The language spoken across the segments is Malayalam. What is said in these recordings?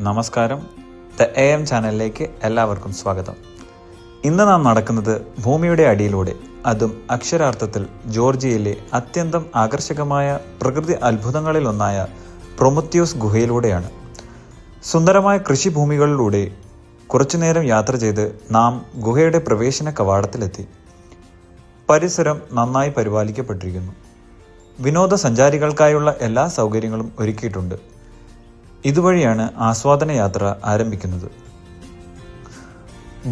നമസ്കാരം. ദ AM ചാനലിലേക്ക് എല്ലാവർക്കും സ്വാഗതം. ഇന്ന് നാം നടക്കുന്നത് ഭൂമിയുടെ അടിയിലൂടെ, അതും അക്ഷരാർത്ഥത്തിൽ ജോർജിയയിലെ അത്യന്തം ആകർഷകമായ പ്രകൃതി അത്ഭുതങ്ങളിലൊന്നായ പ്രൊമത്തിയോസ് ഗുഹയിലൂടെയാണ്. സുന്ദരമായ കൃഷിഭൂമികളിലൂടെ കുറച്ചുനേരം യാത്ര ചെയ്ത് നാം ഗുഹയുടെ പ്രവേശന കവാടത്തിലെത്തി. പരിസരം നന്നായി പരിപാലിക്കപ്പെട്ടിരിക്കുന്നു. വിനോദസഞ്ചാരികൾക്കായുള്ള എല്ലാ സൗകര്യങ്ങളും ഒരുക്കിയിട്ടുണ്ട്. ഇതുവഴിയാണ് ആസ്വാദന യാത്ര ആരംഭിക്കുന്നത്.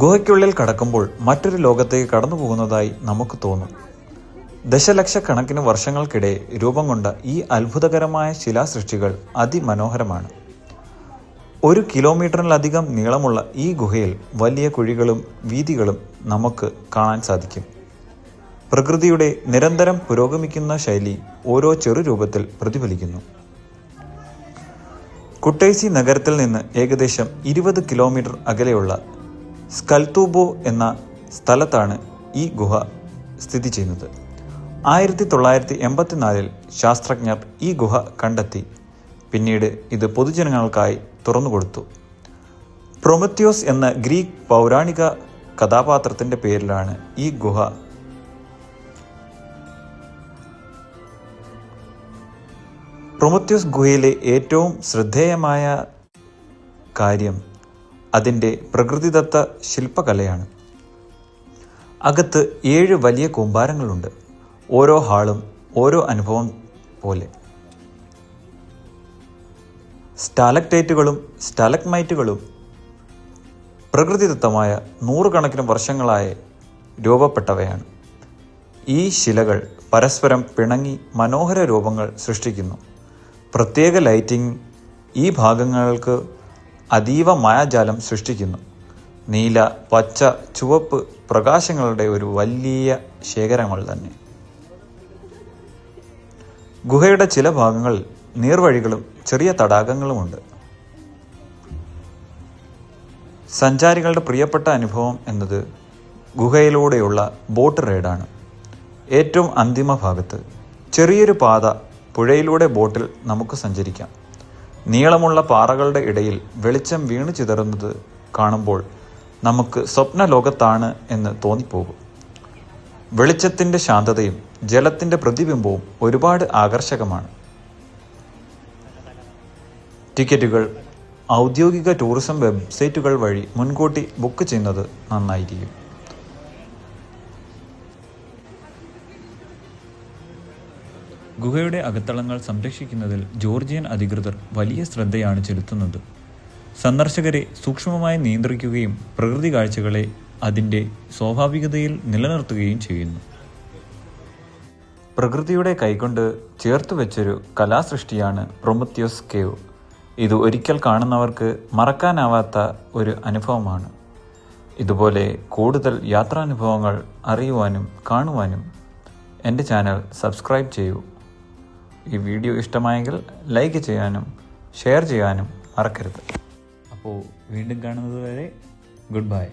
ഗുഹയ്ക്കുള്ളിൽ കടക്കുമ്പോൾ മറ്റൊരു ലോകത്തേക്ക് കടന്നു പോകുന്നതായി നമുക്ക് തോന്നും. ദശലക്ഷക്കണക്കിന് വർഷങ്ങൾക്കിടെ രൂപം കൊണ്ട ഈ അത്ഭുതകരമായ ശിലാസൃഷ്ടികൾ അതിമനോഹരമാണ്. 1 കിലോമീറ്ററിലധികം നീളമുള്ള ഈ ഗുഹയിൽ വലിയ കുഴികളും വീഥികളും നമുക്ക് കാണാൻ സാധിക്കും. പ്രകൃതിയുടെ നിരന്തരം പുരോഗമിക്കുന്ന ശൈലി ഓരോ ചെറു രൂപത്തിൽ പ്രതിഫലിക്കുന്നു. കുട്ടൈസി നഗരത്തിൽ നിന്ന് ഏകദേശം 20 കിലോമീറ്റർ അകലെയുള്ള സ്കൽത്തൂബോ എന്ന സ്ഥലത്താണ് ഈ ഗുഹ സ്ഥിതി ചെയ്യുന്നത്. 1984 ശാസ്ത്രജ്ഞർ ഈ ഗുഹ കണ്ടെത്തി. പിന്നീട് ഇത് പൊതുജനങ്ങൾക്കായി തുറന്നുകൊടുത്തു. പ്രൊമത്തിയോസ് എന്ന ഗ്രീക്ക് പൗരാണിക കഥാപാത്രത്തിന്റെ പേരിലാണ് ഈ ഗുഹ. പ്രൊമത്തിയോസ് ഗുഹയിലെ ഏറ്റവും ശ്രദ്ധേയമായ കാര്യം അതിൻ്റെ പ്രകൃതിദത്ത ശില്പകലയാണ്. അകത്ത് 7 വലിയ കൂമ്പാരങ്ങളുണ്ട്. ഓരോ ഹാളും ഓരോ അനുഭവം പോലെ. സ്റ്റാലക്ടൈറ്റുകളും സ്റ്റാലഗ്മൈറ്റുകളും പ്രകൃതിദത്തമായ 100 കണക്കിന് വർഷങ്ങളായി രൂപപ്പെട്ടവയാണ്. ഈ ശിലകൾ പരസ്പരം പിണങ്ങി മനോഹര രൂപങ്ങൾ സൃഷ്ടിക്കുന്നു. പ്രത്യേക ലൈറ്റിംഗ് ഈ ഭാഗങ്ങൾക്ക് അതീവ മായാജാലം സൃഷ്ടിക്കുന്നു. നീല, പച്ച, ചുവപ്പ് പ്രകാശങ്ങളുടെ ഒരു വലിയ ശേഖരങ്ങൾ തന്നെ. ഗുഹയുടെ ചില ഭാഗങ്ങളിൽ നീർവഴികളും ചെറിയ തടാകങ്ങളുമുണ്ട്. സഞ്ചാരികളുടെ പ്രിയപ്പെട്ട അനുഭവം എന്നത് ഗുഹയിലൂടെയുള്ള ബോട്ട് റൈഡാണ്. ഏറ്റവും അന്തിമ ഭാഗത്ത് ചെറിയൊരു പാത പുഴയിലൂടെ ബോട്ടിൽ നമുക്ക് സഞ്ചരിക്കാം. നീളമുള്ള പാറകളുടെ ഇടയിൽ വെളിച്ചം വീണു ചിതറുന്നത് കാണുമ്പോൾ നമുക്ക് സ്വപ്ന ലോകത്താണ് എന്ന് തോന്നിപ്പോകും. വെളിച്ചത്തിൻ്റെ ശാന്തതയും ജലത്തിൻ്റെ പ്രതിബിംബവും ഒരുപാട് ആകർഷകമാണ്. ടിക്കറ്റുകൾ ഔദ്യോഗിക ടൂറിസം വെബ്സൈറ്റുകൾ വഴി മുൻകൂട്ടി ബുക്ക് ചെയ്യുന്നത് നന്നായിരിക്കും. ഗുഹയുടെ അകത്തളങ്ങൾ സംരക്ഷിക്കുന്നതിൽ ജോർജിയൻ അധികൃതർ വലിയ ശ്രദ്ധയാണ് ചെലുത്തുന്നത്. സന്ദർശകരെ സൂക്ഷ്മമായി നിയന്ത്രിക്കുകയും പ്രകൃതി കാഴ്ചകളെ അതിൻ്റെ സ്വാഭാവികതയിൽ നിലനിർത്തുകയും ചെയ്യുന്നു. പ്രകൃതിയുടെ കൈകൊണ്ട് ചേർത്തു വെച്ചൊരു കലാസൃഷ്ടിയാണ് പ്രൊമത്തിയോസ് കേവ്. ഇത് ഒരിക്കൽ കാണുന്നവർക്ക് മറക്കാനാവാത്ത ഒരു അനുഭവമാണ്. ഇതുപോലെ കൂടുതൽ യാത്രാനുഭവങ്ങൾ അറിയുവാനും കാണുവാനും എൻ്റെ ചാനൽ സബ്സ്ക്രൈബ് ചെയ്യൂ. ഈ വീഡിയോ ഇഷ്ടമായെങ്കിൽ ലൈക്ക് ചെയ്യാനും ഷെയർ ചെയ്യാനും മറക്കരുത്. അപ്പോൾ വീണ്ടും കാണുന്നത് വരെ ഗുഡ് ബൈ.